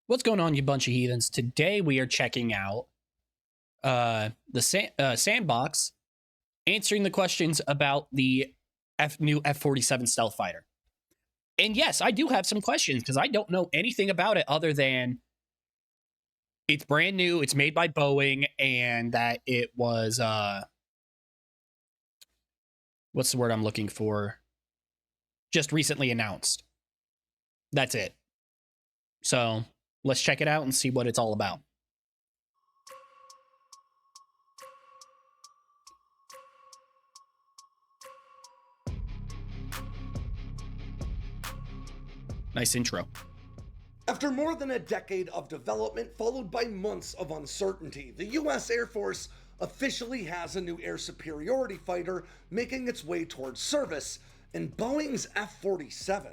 What's going on, you bunch of heathens? Today we are checking out the sandbox, answering the questions about the new F-47 stealth fighter. And yes, I do have some questions because I don't know anything about it other than it's brand new, it's made by Boeing, and that it was what's the word I'm looking for? Just recently announced. That's it. So let's check it out and see what it's all about. Nice intro. After more than a decade of development followed by months of uncertainty, the U.S. Air Force officially has a new air superiority fighter making its way towards service in Boeing's F-47.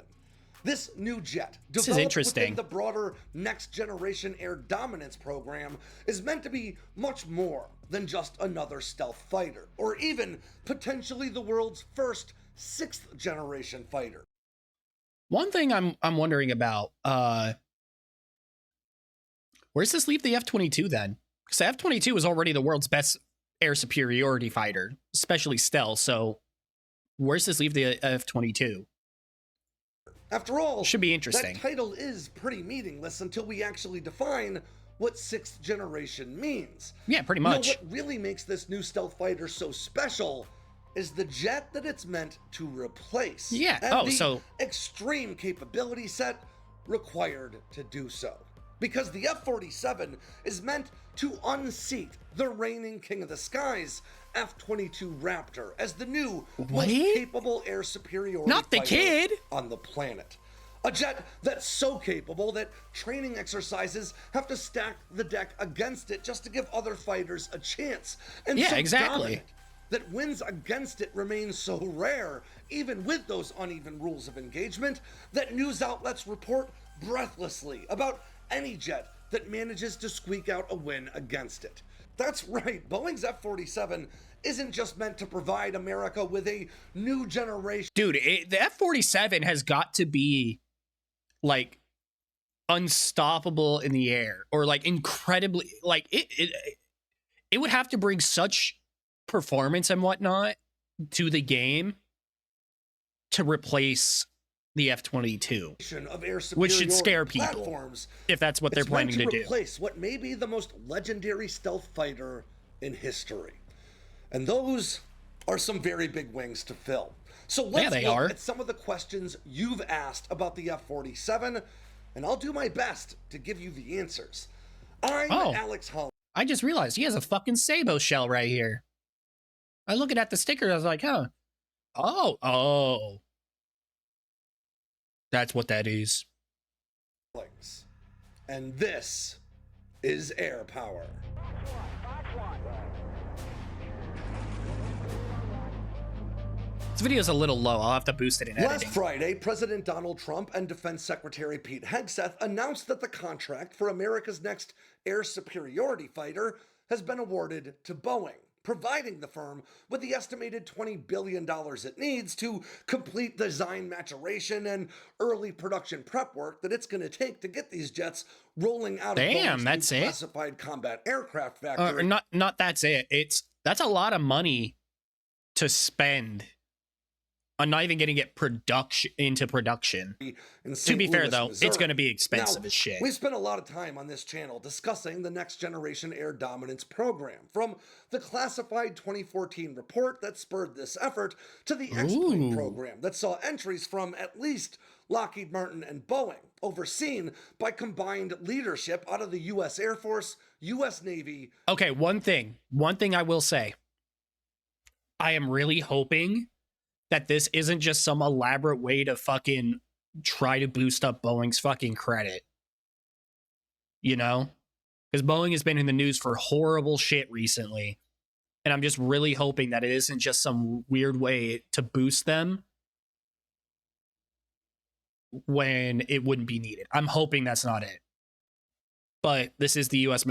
This new jet, developed within the broader Next Generation Air Dominance program, is meant to be much more than just another stealth fighter, or even potentially the world's first 6th generation fighter. One thing I'm wondering about, where's this leave the F-22 then? Because the F-22 is already the world's best air superiority fighter, especially stealth, so where's this leave the F-22? After all, should be interesting. That title is pretty meaningless until we actually define what 6th generation means. Yeah, pretty much. What really makes this new stealth fighter so special is the jet that it's meant to replace. Yeah, and the extreme capability set required to do so. Because the F-47 is meant to unseat the reigning king of the skies, F-22 Raptor, as the new most capable air superiority fighter on the planet. A jet that's so capable that training exercises have to stack the deck against it just to give other fighters a chance. And so dominant that wins against it remain so rare, even with those uneven rules of engagement, that news outlets report breathlessly about any jet that manages to squeak out a win against it. That's right, Boeing's F-47 isn't just meant to provide America with a new generation. Dude, the F-47 has got to be, like, unstoppable in the air, or, like, incredibly, like, it would have to bring such performance and whatnot to the game to replace the F-22, which should scare people if that's what they're planning to do. Replace what may be the most legendary stealth fighter in history, and those are some very big wings to fill. So let's look at some of the questions you've asked about the F-47, and I'll do my best to give you the answers. I'm Alex Holland. I just realized he has a fucking Sabo shell right here. I looking at the sticker, I was like, huh. Oh. That's what that is. And this is air power. This video is a little low. I'll have to boost it in editing. Last Friday, President Donald Trump and Defense Secretary Pete Hegseth announced that the contract for America's next air superiority fighter has been awarded to Boeing, providing the firm with the estimated $20 billion it needs to complete design maturation and early production prep work that it's going to take to get these jets rolling out of Boeing's classified combat aircraft factory. Not that's it. That's a lot of money to spend on not even getting it into production. To be fair, though, it's going to be expensive as shit. We've spent a lot of time on this channel discussing the Next Generation Air Dominance program, from the classified 2014 report that spurred this effort to the X-Plane program that saw entries from at least Lockheed Martin and Boeing, overseen by combined leadership out of the U.S. Air Force, U.S. Navy. Okay, one thing I will say. I am really hoping that this isn't just some elaborate way to fucking try to boost up Boeing's fucking credit. You know? Because Boeing has been in the news for horrible shit recently. And I'm just really hoping that it isn't just some weird way to boost them when it wouldn't be needed. I'm hoping that's not it. but this is the U.S.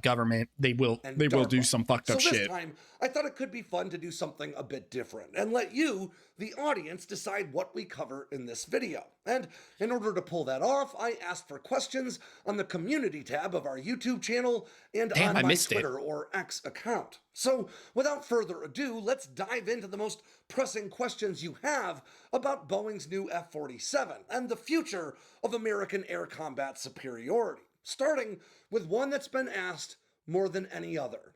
Government. They will do some fucked up shit. shit. This time, I thought it could be fun to do something a bit different and let you, the audience, decide what we cover in this video. And in order to pull that off, I asked for questions on the community tab of our YouTube channel and on my Twitter or X account. So without further ado, let's dive into the most pressing questions you have about Boeing's new F-47 and the future of American air combat superiority, starting with one that's been asked more than any other.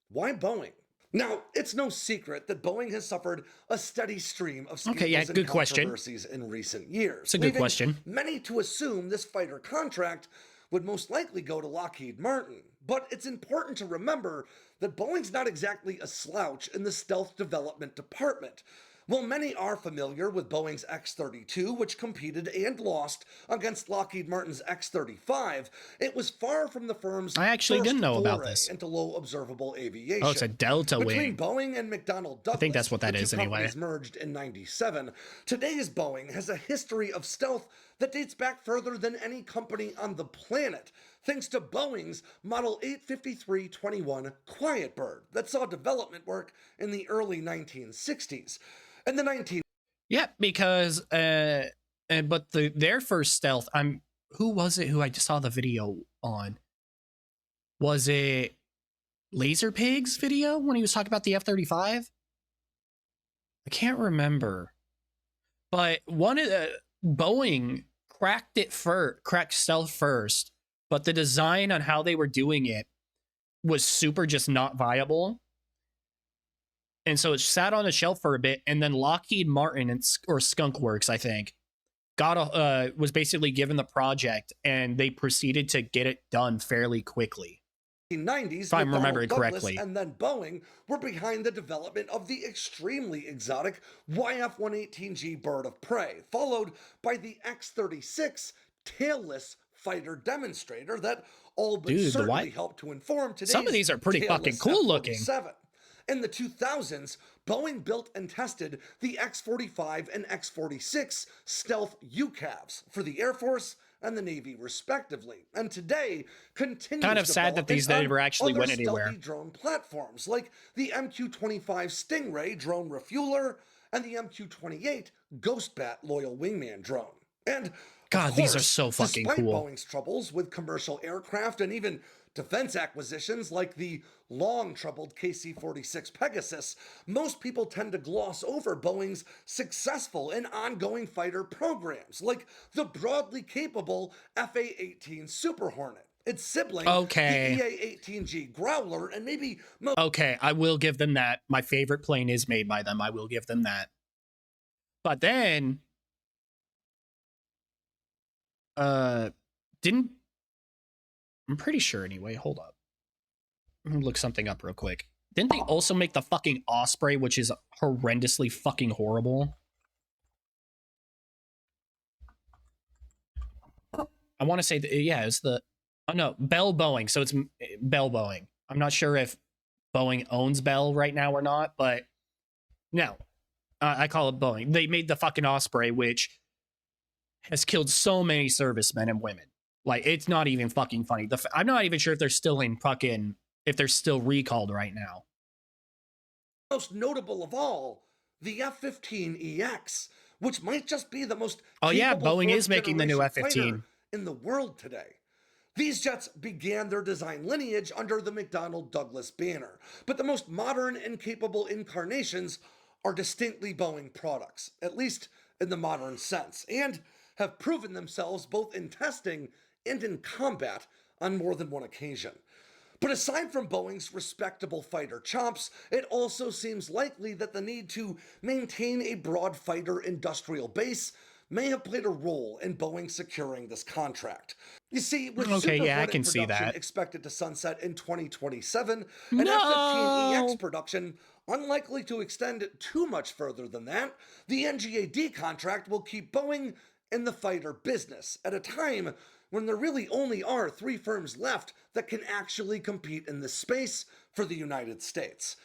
Why Boeing? Now, it's no secret that Boeing has suffered a steady stream of scandals and controversies in recent years. It's a good question. Many to assume this fighter contract would most likely go to Lockheed Martin. But it's important to remember that Boeing's not exactly a slouch in the stealth development department. While many are familiar with Boeing's X-32, which competed and lost against Lockheed Martin's X-35, it was far from the firm's didn't know about this. Into low observable aviation. Oh, it's a Delta Between wing. Boeing and McDonnell Douglas, I think that's what that is anyway. Merged in '97. Today's Boeing has a history of stealth that dates back further than any company on the planet, thanks to Boeing's Model 853-21 Quiet Bird that saw development work in the early 1960s. In the because but their first stealth, who was it who I just saw the video on? Was it Laser Pig's video when he was talking about the F-35? I can't remember. But one of the Boeing cracked stealth first, but the design on how they were doing it was super just not viable. And so it sat on a shelf for a bit, and then Lockheed Martin or Skunk Works, I think, was basically given the project, and they proceeded to get it done fairly quickly. 1990s, if I remember it correctly. And then Boeing were behind the development of the extremely exotic YF-118G bird of prey, followed by the X-36 tailless fighter demonstrator that all but certainly helped to inform today's some of these are pretty fucking cool looking. In the 2000s, Boeing built and tested the X-45 and X-46 stealth UCAVs for the Air Force and the Navy, respectively. And today, continues kind of sad that these never actually went anywhere. Drone platforms like the MQ-25 Stingray drone refueler and the MQ-28 Ghostbat loyal wingman drone. And God, these are so fucking cool. Despite Boeing's troubles with commercial aircraft and even defense acquisitions like the long-troubled KC-46 Pegasus, most people tend to gloss over Boeing's successful and ongoing fighter programs, like the broadly capable FA-18 Super Hornet, its sibling, the EA-18G Growler, and maybe... Okay, I will give them that. My favorite plane is made by them. I will give them that. But then... I'm pretty sure anyway. Hold up. I'm gonna look something up real quick. Didn't they also make the fucking Osprey, which is horrendously fucking horrible? I want to say that, yeah, it's the... Oh, no, Bell Boeing. So it's Bell Boeing. I'm not sure if Boeing owns Bell right now or not, but no. I call it Boeing. They made the fucking Osprey, which has killed so many servicemen and women. Like, it's not even fucking funny. I'm not even sure if they're still in fucking... if they're still recalled right now. Most notable of all, the F-15EX, which might just be the most... Oh yeah, Boeing is making the new F-15 in the world today. These jets began their design lineage under the McDonnell Douglas banner, but the most modern and capable incarnations are distinctly Boeing products, at least in the modern sense, and have proven themselves both in testing and in combat on more than one occasion. But aside from Boeing's respectable fighter chops, it also seems likely that the need to maintain a broad fighter industrial base may have played a role in Boeing securing this contract. You see, with Super Hornet production expected to sunset in 2027, and F-15EX production unlikely to extend too much further than that, the NGAD contract will keep Boeing in the fighter business at a time when there really only are 3 firms left that can actually compete in this space for the United States.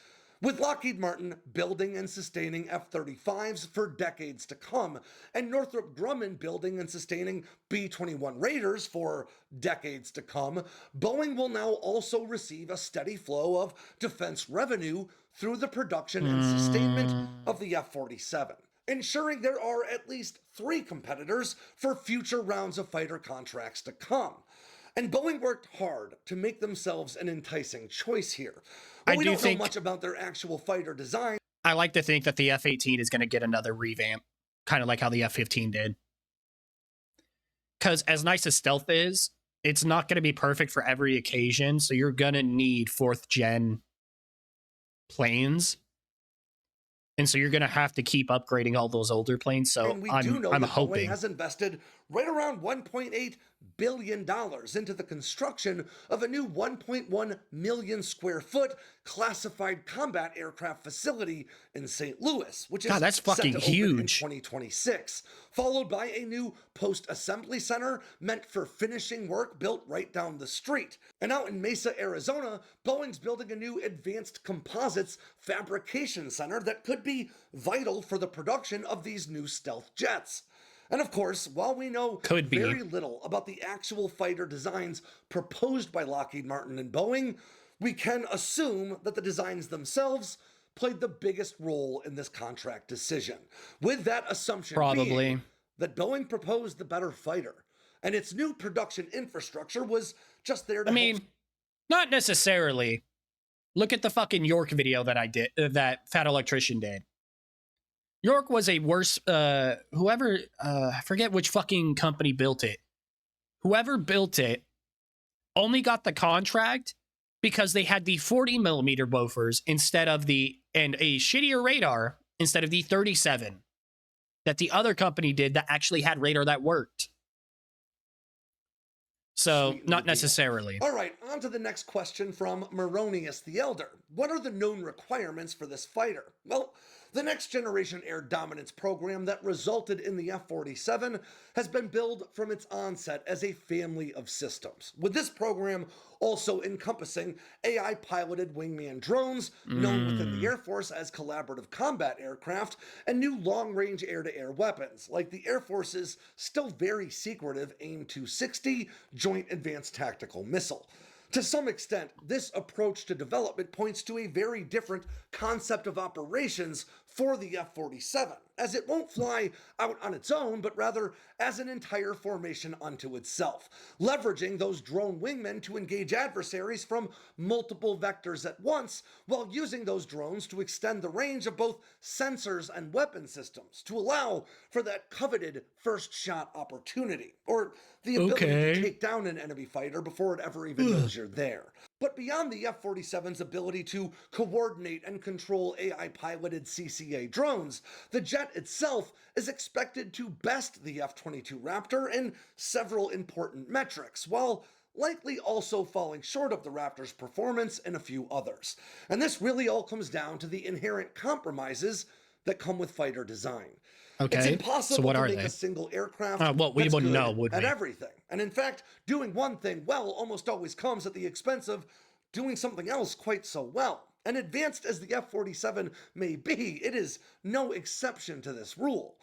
With Lockheed Martin building and sustaining F-35s for decades to come, and Northrop Grumman building and sustaining B-21 Raiders for decades to come, Boeing will now also receive a steady flow of defense revenue through the production and sustainment of the F-47, ensuring there are at least 3 competitors for future rounds of fighter contracts to come. And Boeing worked hard to make themselves an enticing choice here. But we don't know much about their actual fighter design. I like to think that the F-18 is going to get another revamp, kind of like how the F-15 did. Because as nice as stealth is, it's not going to be perfect for every occasion, so you're going to need 4th-gen planes. And so you're going to have to keep upgrading all those older planes. So I'm hoping. Boeing has invested right around $1.8 billion into the construction of a new 1.1 million square foot classified combat aircraft facility in St. Louis, which is that's fucking set to huge. open in 2026, followed by a new post-assembly center meant for finishing work built right down the street. And out in Mesa, Arizona, Boeing's building a new advanced composites fabrication center that could be vital for the production of these new stealth jets. And of course, while we know very little about the actual fighter designs proposed by Lockheed Martin and Boeing, we can assume that the designs themselves played the biggest role in this contract decision. With that assumption being that Boeing proposed the better fighter, and its new production infrastructure was just there to help. Not necessarily. Look at the fucking York video that I did, that Fat Electrician did. York was a worse, I forget which fucking company built it. Whoever built it only got the contract because they had the 40mm woofers instead of and a shittier radar instead of the 37 that the other company did that actually had radar that worked. So, not necessarily. All right, on to the next question from Moronius the Elder. What are the known requirements for this fighter? Well, the Next Generation Air Dominance program that resulted in the F-47 has been billed from its onset as a family of systems, with this program also encompassing AI-piloted wingman drones, known within the Air Force as collaborative combat aircraft, and new long-range air-to-air weapons, like the Air Force's still very secretive AIM-260 Joint Advanced Tactical Missile. To some extent, this approach to development points to a very different concept of operations for the F-47, as it won't fly out on its own, but rather as an entire formation unto itself, leveraging those drone wingmen to engage adversaries from multiple vectors at once, while using those drones to extend the range of both sensors and weapon systems to allow for that coveted first shot opportunity, or the ability to take down an enemy fighter before it ever even knows you're there. But beyond the F-47's ability to coordinate and control AI-piloted CCA drones, the jet itself is expected to best the F-22 Raptor in several important metrics, while likely also falling short of the Raptor's performance in a few others. And this really all comes down to the inherent compromises that come with fighter design. It's impossible to make a single aircraft we wouldn't know, would we? at everything. And in fact, doing one thing well almost always comes at the expense of doing something else quite so well. And advanced as the F-47 may be, it is no exception to this rule.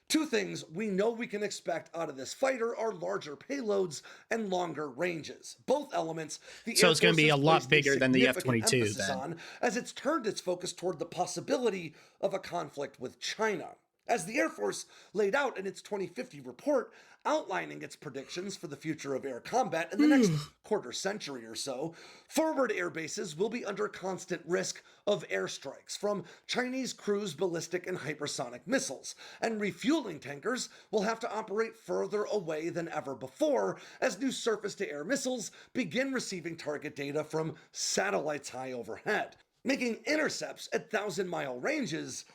Two things we know we can expect out of this fighter are larger payloads and longer ranges. Both elements the So Air it's going to Force be a has lot placed bigger than the significant F-22 emphasis then. on, as it's turned its focus toward the possibility of a conflict with China. As the Air Force laid out in its 2050 report outlining its predictions for the future of air combat in the next quarter century or so, forward air bases will be under constant risk of airstrikes from Chinese cruise ballistic and hypersonic missiles, and refueling tankers will have to operate further away than ever before as new surface-to-air missiles begin receiving target data from satellites high overhead, making intercepts at 1,000-mile ranges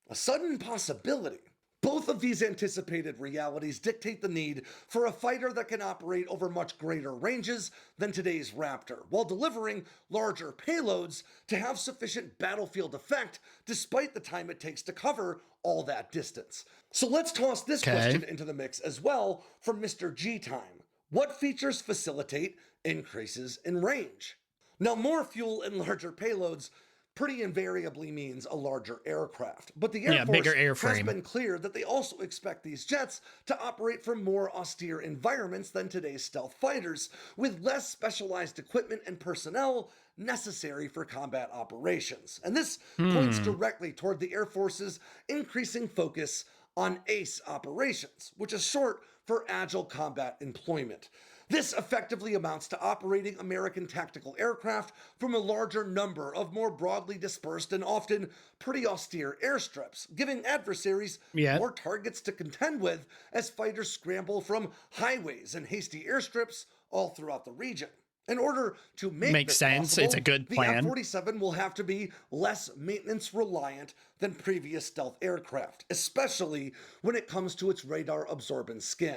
a sudden possibility. Both of these anticipated realities dictate the need for a fighter that can operate over much greater ranges than today's Raptor, while delivering larger payloads to have sufficient battlefield effect despite the time it takes to cover all that distance. So let's toss this question into the mix as well from Mr. G Time. What features facilitate increases in range? Now, more fuel and larger payloads pretty invariably means a larger aircraft. But the Air Force bigger has airframe. been clear that they also expect these jets to operate from more austere environments than today's stealth fighters, with less specialized equipment and personnel necessary for combat operations. And this points directly toward the Air Force's increasing focus on ACE operations, which is short for Agile Combat Employment. This effectively amounts to operating American tactical aircraft from a larger number of more broadly dispersed and often pretty austere airstrips, giving adversaries more targets to contend with as fighters scramble from highways and hasty airstrips all throughout the region. In order to make this sense, possible, it's a good plan. The F-47 will have to be less maintenance reliant than previous stealth aircraft, especially when it comes to its radar absorbent skin.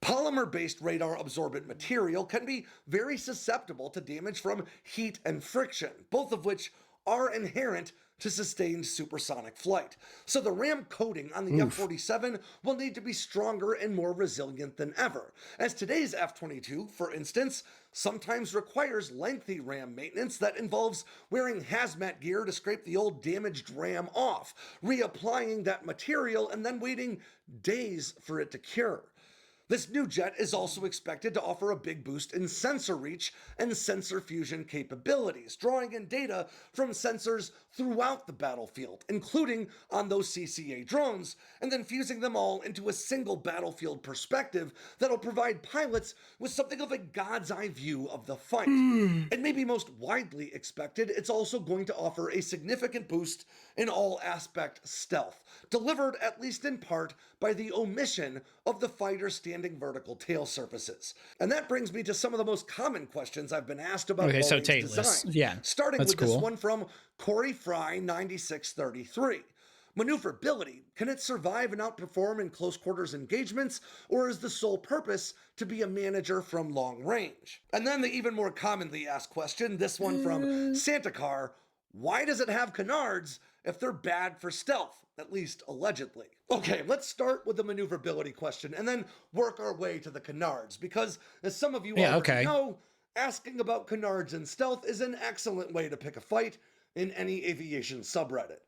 Polymer-based radar absorbent material can be very susceptible to damage from heat and friction, both of which are inherent to sustained supersonic flight. So the RAM coating on the F-47 will need to be stronger and more resilient than ever, as today's F-22, for instance, sometimes requires lengthy RAM maintenance that involves wearing hazmat gear to scrape the old damaged RAM off, reapplying that material, and then waiting days for it to cure. This new jet is also expected to offer a big boost in sensor reach and sensor fusion capabilities, drawing in data from sensors throughout the battlefield, including on those CCA drones, and then fusing them all into a single battlefield perspective that'll provide pilots with something of a god's eye view of the fight. And maybe most widely expected, it's also going to offer a significant boost in all aspect stealth, delivered at least in part by the omission of the fighter's standing vertical tail surfaces. And that brings me to some of the most common questions I've been asked about Boeing's design. Starting with this one from Corey Fry 9633. Maneuverability. Can it survive and outperform in close quarters engagements, or is the sole purpose to be a manager from long range? And then the even more commonly asked question, this one from Santa Car. Why does it have canards if they're bad for stealth, at least allegedly? Okay, let's start with the maneuverability question and then work our way to the canards, because as some of you already know, asking about canards and stealth is an excellent way to pick a fight in any aviation subreddit.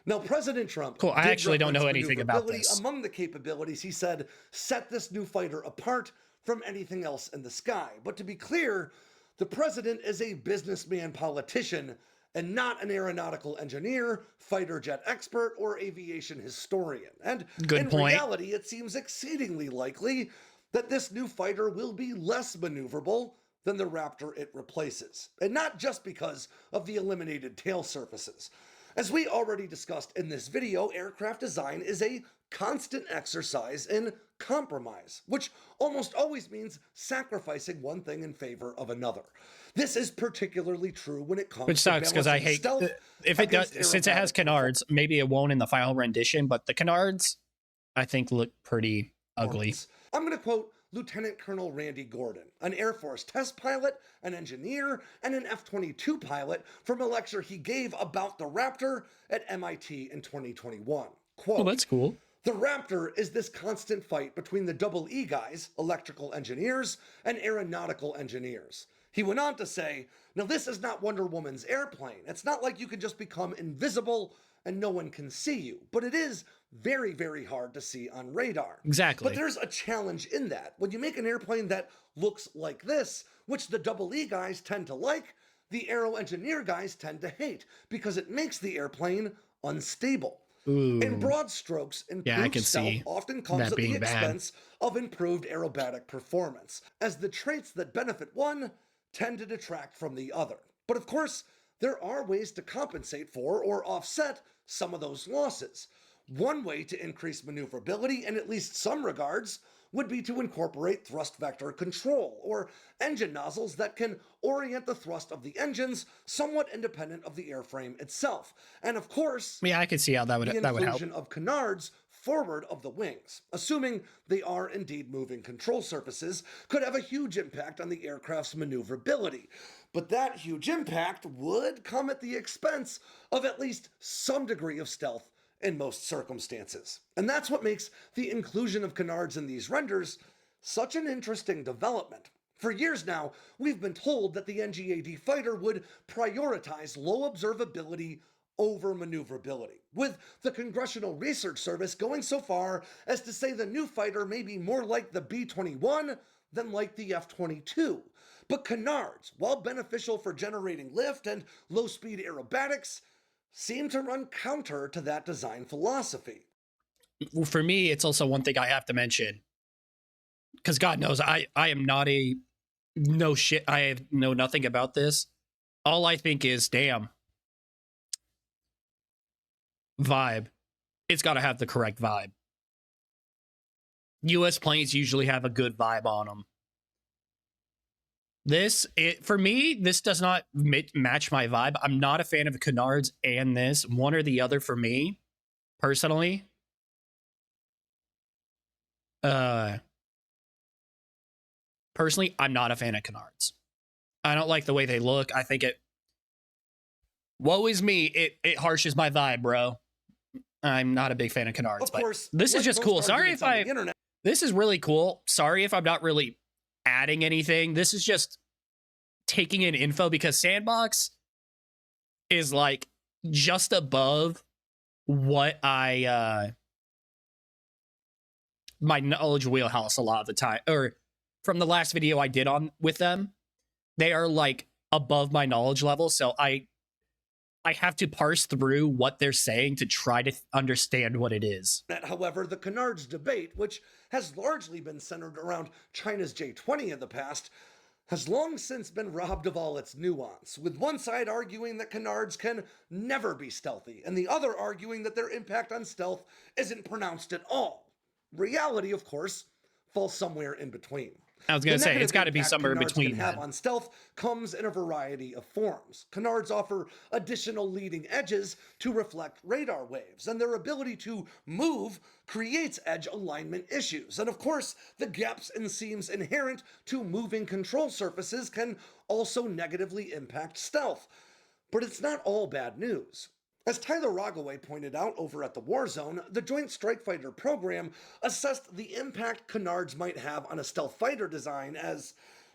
Now, President Trump I actually don't know anything about this. Among the capabilities, he said, set this new fighter apart from anything else in the sky. But to be clear, the president is a businessman politician and not an aeronautical engineer, fighter jet expert, or aviation historian. And in reality, it seems exceedingly likely that this new fighter will be less maneuverable than the Raptor it replaces. And not just because of the eliminated tail surfaces. As we already discussed in this video, aircraft design is a constant exercise in compromise, which almost always means sacrificing one thing in favor of another. This is particularly true when it comes to sucks because I hate if it does, since it has canards, maybe it won't in the final rendition, but the canards I think look pretty ugly. I'm going to quote Lieutenant Colonel Randy Gordon, an Air Force test pilot, an engineer, and an F-22 pilot, from a lecture he gave about the Raptor at MIT in 2021. Quote, oh, that's cool. The Raptor is this constant fight between the double E guys, electrical engineers, and aeronautical engineers. He went on to say, now this is not Wonder Woman's airplane. It's not like you can just become invisible and no one can see you, but it is very, very hard to see on radar. Exactly. But there's a challenge in that. When you make an airplane that looks like this, which the double E guys tend to like, the aero engineer guys tend to hate, because it makes the airplane unstable. Ooh. In broad strokes, improved stealth often comes at the expense of improved aerobatic performance, as the traits that benefit one tend to detract from the other. But of course, there are ways to compensate for or offset some of those losses. One way to increase maneuverability, in at least some regards, would be to incorporate thrust vector control, or engine nozzles that can orient the thrust of the engines somewhat independent of the airframe itself. And of course, I can see how that would help. The inclusion of canards forward of the wings, assuming they are indeed moving control surfaces, could have a huge impact on the aircraft's maneuverability. But that huge impact would come at the expense of at least some degree of stealth in most circumstances. And that's what makes the inclusion of canards in these renders such an interesting development. For years now, we've been told that the NGAD fighter would prioritize low observability over maneuverability, with the Congressional Research Service going so far as to say the new fighter may be more like the B-21 than like the F-22. But canards, while beneficial for generating lift and low-speed aerobatics, seem to run counter to that design philosophy. For me, it's also one thing I have to mention, because God knows I am not a no shit. I know nothing about this. All I think is, damn, vibe. It's got to have the correct vibe. US planes usually have a good vibe on them. For me, this does not match my vibe. I'm not a fan of the canards and this. One or the other for me, personally. Personally, I'm not a fan of canards. I don't like the way they look. I think it... Woe is me. It harshes my vibe, bro. I'm not a big fan of canards. Of course, this is just cool. Sorry if I... This is really cool. Sorry if I'm not really adding anything. This is just taking in info, because Sandbox is like just above what my knowledge wheelhouse a lot of the time, or from the last video I did on with them, they are like above my knowledge level. So I have to parse through what they're saying to try to understand what it is. However, the canards debate, which has largely been centered around China's J-20 in the past, has long since been robbed of all its nuance, with one side arguing that canards can never be stealthy, and the other arguing that their impact on stealth isn't pronounced at all. Reality, of course, falls somewhere in between. I was going to say, it's got to be somewhere in between. Can have on stealth comes in a variety of forms. Canards offer additional leading edges to reflect radar waves, and their ability to move creates edge alignment issues. And of course, the gaps and seams inherent to moving control surfaces can also negatively impact stealth. But it's not all bad news. As Tyler Rogaway pointed out over at the Warzone, the Joint Strike Fighter program assessed the impact canards might have on a stealth fighter design as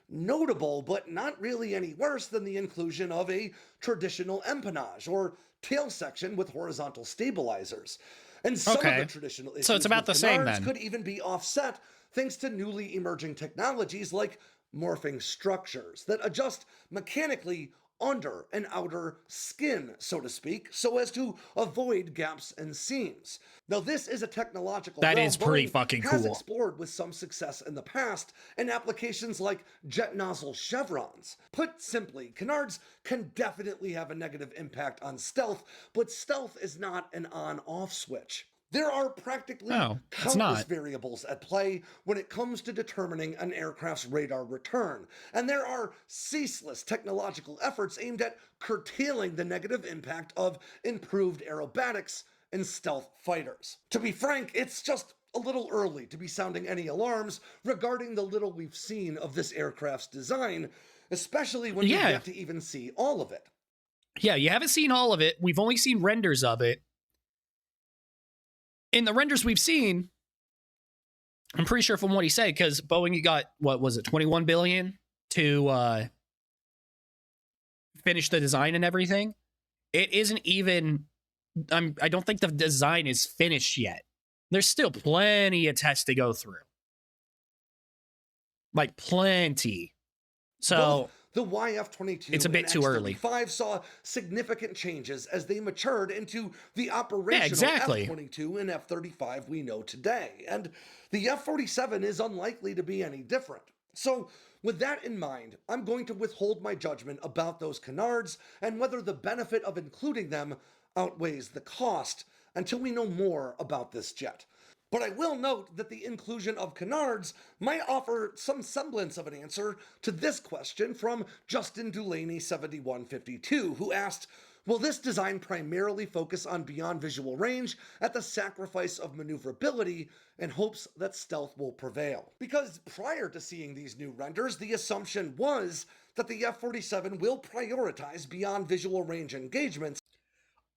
notable, but not really any worse than the inclusion of a traditional empennage or tail section with horizontal stabilizers. And some of the traditional issues it's about the same then. Could even be offset thanks to newly emerging technologies like morphing structures that adjust mechanically under and outer skin, so to speak, so as to avoid gaps and seams. Now, this is a technological that is pretty Boeing fucking has cool. Explored with some success in the past in applications like jet nozzle chevrons. Put simply, canards can definitely have a negative impact on stealth, but stealth is not an on-off switch. There are practically countless variables at play when it comes to determining an aircraft's radar return, and there are ceaseless technological efforts aimed at curtailing the negative impact of improved aerobatics in stealth fighters. To be frank, it's just a little early to be sounding any alarms regarding the little we've seen of this aircraft's design, especially when you get to even see all of it. Yeah, you haven't seen all of it. We've only seen renders of it. In the renders we've seen, I'm pretty sure from what he said, because Boeing got, what was it, $21 billion to finish the design and everything. It isn't even, I don't think the design is finished yet. There's still plenty of tests to go through. Like, plenty. So... The YF-22 it's a bit too early. X-35 saw significant changes as they matured into the operational F-22 and F-35 we know today, and the F-47 is unlikely to be any different. So, with that in mind, I'm going to withhold my judgment about those canards and whether the benefit of including them outweighs the cost until we know more about this jet. But I will note that the inclusion of canards might offer some semblance of an answer to this question from Justin Dulaney7152, who asked, will this design primarily focus on beyond visual range at the sacrifice of maneuverability in hopes that stealth will prevail? Because prior to seeing these new renders, the assumption was that the F-47 will prioritize beyond visual range engagements.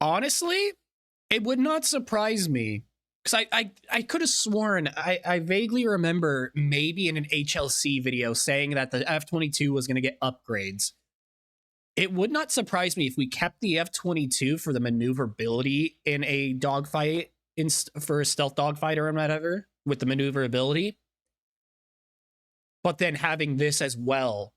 Honestly, it would not surprise me because I could have sworn I vaguely remember maybe in an HLC video saying that the F-22 was going to get upgrades. It would not surprise me if we kept the F-22 for the maneuverability in a dogfight, for a stealth dogfighter or whatever, with the maneuverability. But then having this as well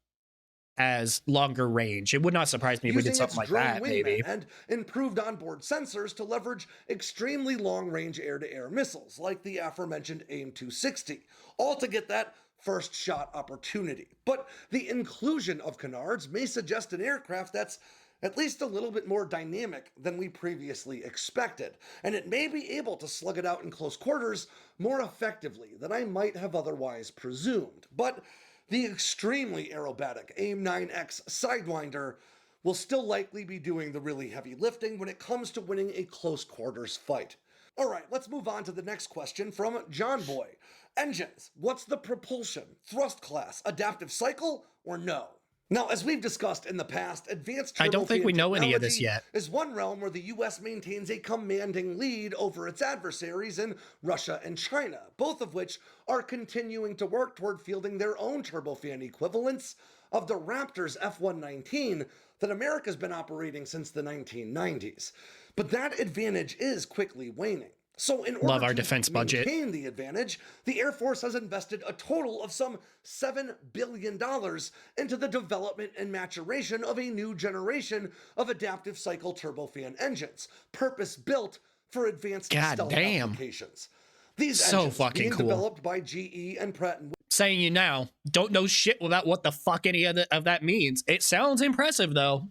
as longer range. It would not surprise me if we did something like that, maybe. And improved onboard sensors to leverage extremely long-range air-to-air missiles, like the aforementioned AIM-260, all to get that first shot opportunity. But the inclusion of canards may suggest an aircraft that's at least a little bit more dynamic than we previously expected, and it may be able to slug it out in close quarters more effectively than I might have otherwise presumed. But the extremely aerobatic AIM-9X Sidewinder will still likely be doing the really heavy lifting when it comes to winning a close quarters fight. All right, let's move on to the next question from John Boy. Engines, what's the propulsion, thrust class, adaptive cycle, or no? Now, as we've discussed in the past, advanced turbofan I don't think we know any of this yet. Is one realm where the US maintains a commanding lead over its adversaries in Russia and China, both of which are continuing to work toward fielding their own turbofan equivalents of the Raptor's F-119 that America's been operating since the 1990s. But that advantage is quickly waning. So in order to maintain the advantage, the Air Force has invested a total of some $7 billion into the development and maturation of a new generation of adaptive cycle turbofan engines, purpose-built for advanced stealth applications. These engines being developed by GE and Pratt & Whitney. Saying you now, don't know shit about what the fuck any of that means. It sounds impressive, though.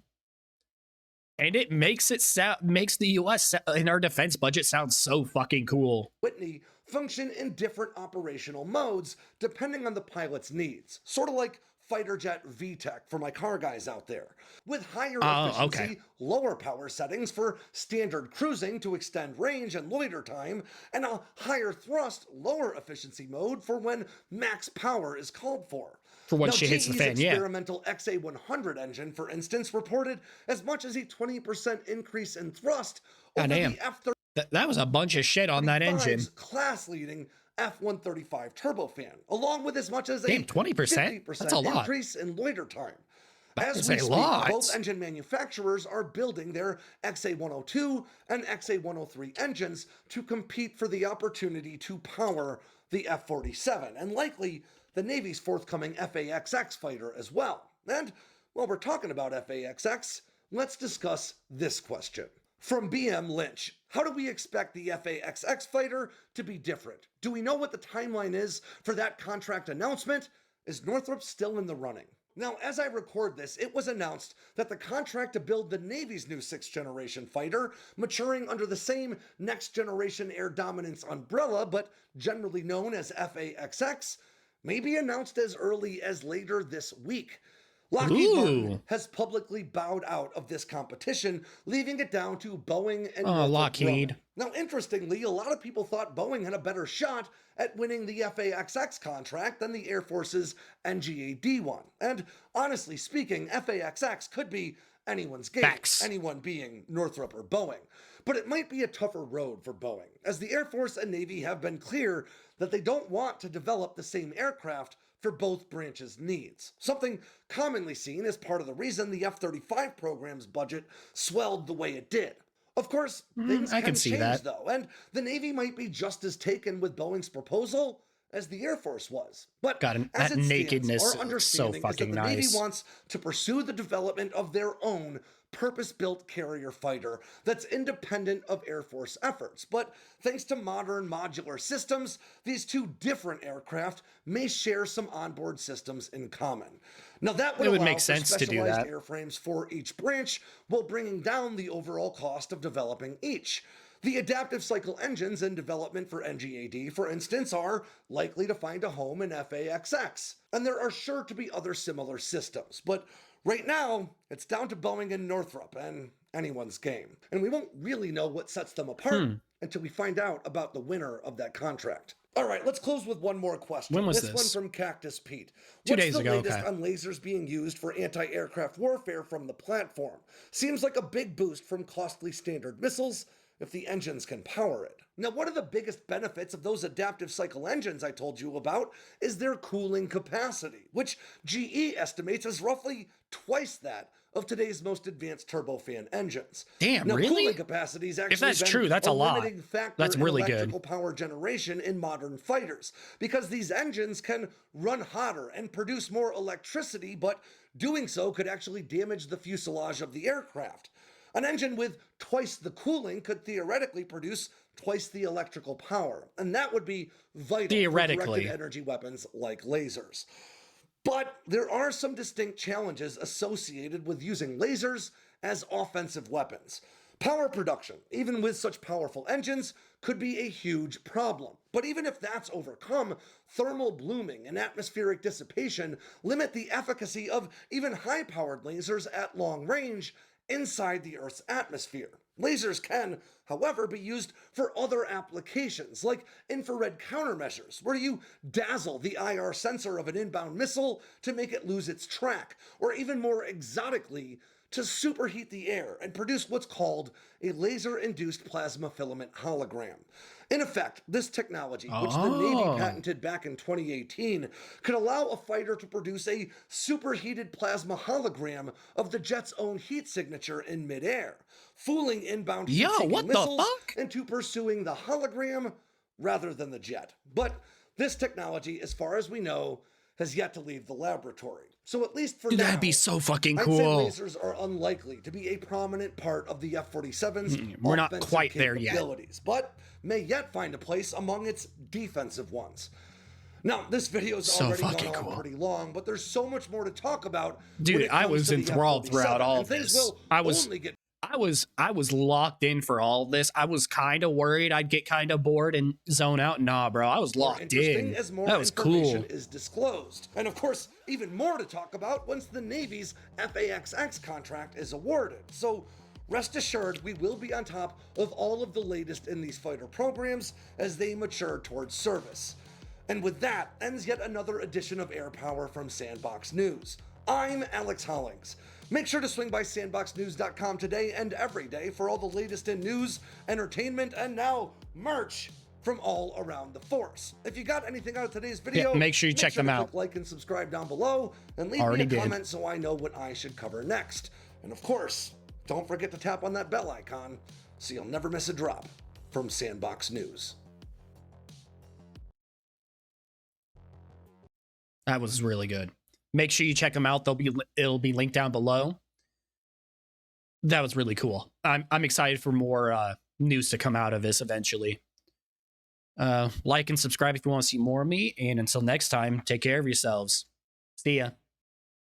And it makes the U.S. in our defense budget sound so fucking cool. Whitney function in different operational modes depending on the pilot's needs, sort of like fighter jet VTech for my car guys out there, with higher efficiency, lower power settings for standard cruising to extend range and loiter time, and a higher thrust, lower efficiency mode for when max power is called for. For when shit hits the fan, yeah. Experimental XA100 engine, for instance, reported as much as a 20% increase in thrust over the F-35. That was a bunch of shit on that engine. Class-leading F-135 turbofan, along with as much as a 20%? That's a lot. Increase in loiter time. As we speak, both engine manufacturers are building their XA102 and XA103 engines to compete for the opportunity to power the F-47, and likely the Navy's forthcoming F/A-XX fighter as well. And while we're talking about F/A-XX, let's discuss this question. From BM Lynch, how do we expect the F/A-XX fighter to be different? Do we know what the timeline is for that contract announcement? Is Northrop still in the running? Now, as I record this, it was announced that the contract to build the Navy's new 6th generation fighter, maturing under the same next generation air dominance umbrella, but generally known as F/A-XX, may be announced as early as later this week. Lockheed Martin has publicly bowed out of this competition, leaving it down to Boeing and Lockheed. Now, interestingly, a lot of people thought Boeing had a better shot at winning the F/A-XX contract than the Air Force's NGAD one. And honestly speaking, F/A-XX could be anyone's game, anyone being Northrop or Boeing. But it might be a tougher road for Boeing, as the Air Force and Navy have been clear that they don't want to develop the same aircraft for both branches' needs, something commonly seen as part of the reason the F-35 program's budget swelled the way it did. Of course, things can change though, and the Navy might be just as taken with Boeing's proposal as the Air Force was. But as it stands, our understanding is that the Navy wants to pursue the development of their own purpose-built carrier fighter that's independent of Air Force efforts. But thanks to modern modular systems, these two different aircraft may share some onboard systems in common. Now that would make sense to do that. Airframes for each branch, while bringing down the overall cost of developing each. The adaptive cycle engines in development for NGAD, for instance, are likely to find a home in F/A-XX, and there are sure to be other similar systems. But right now, it's down to Boeing and Northrop, and anyone's game. And we won't really know what sets them apart until we find out about the winner of that contract. All right, let's close with one more question. When was this? This one from Cactus Pete. 2 days ago. What's the latest on lasers being used for anti-aircraft warfare from the platform? Seems like a big boost from costly standard missiles if the engines can power it. Now, one of the biggest benefits of those adaptive cycle engines I told you about is their cooling capacity, which GE estimates as roughly twice that of today's most advanced turbofan engines. Damn, now, really? Cooling capacity is actually If that's true, that's a lot. limiting factor That's really in good. electrical power generation in modern fighters, because these engines can run hotter and produce more electricity, but doing so could actually damage the fuselage of the aircraft. An engine with twice the cooling could theoretically produce twice the electrical power, and that would be vital for directed energy weapons like lasers. But there are some distinct challenges associated with using lasers as offensive weapons. Power production, even with such powerful engines, could be a huge problem. But even if that's overcome, thermal blooming and atmospheric dissipation limit the efficacy of even high-powered lasers at long range inside the Earth's atmosphere. Lasers can, however, be used for other applications, like infrared countermeasures, where you dazzle the IR sensor of an inbound missile to make it lose its track, or even more exotically, to superheat the air and produce what's called a laser-induced plasma filament hologram. In effect, this technology, which the Navy patented back in 2018, could allow a fighter to produce a superheated plasma hologram of the jet's own heat signature in midair, fooling inbound heat-seeking missiles into pursuing the hologram rather than the jet. But this technology, as far as we know, has yet to leave the laboratory. So at least for now, that'd be so fucking cool. I'd say lasers are unlikely to be a prominent part of the F-47's We're not quite there yet, but may yet find a place among its defensive ones. Now, this video's already gone on pretty long, but there's so much more to talk about. Dude, I was enthralled throughout all of this. I was locked in for all of this. I was kind of worried I'd get kind of bored and zone out. Nah, bro, I was locked in. That was cool. Is disclosed, and of course, even more to talk about once the Navy's FAXX contract is awarded. So rest assured, we will be on top of all of the latest in these fighter programs as they mature towards service. And with that ends yet another edition of Air Power from Sandbox News. I'm Alex Hollings. Make sure to swing by sandboxnews.com today and every day for all the latest in news, entertainment, and now merch from all around the force. If you got anything out of today's video, make sure you check them out. Like and subscribe down below, and leave me a comment so I know what I should cover next. And of course, don't forget to tap on that bell icon so you'll never miss a drop from Sandbox News. That was really good. Make sure you check them out. It'll be linked down below. That was really cool. I'm excited for more news to come out of this eventually. Like and subscribe if you want to see more of me. And until next time, take care of yourselves. See ya.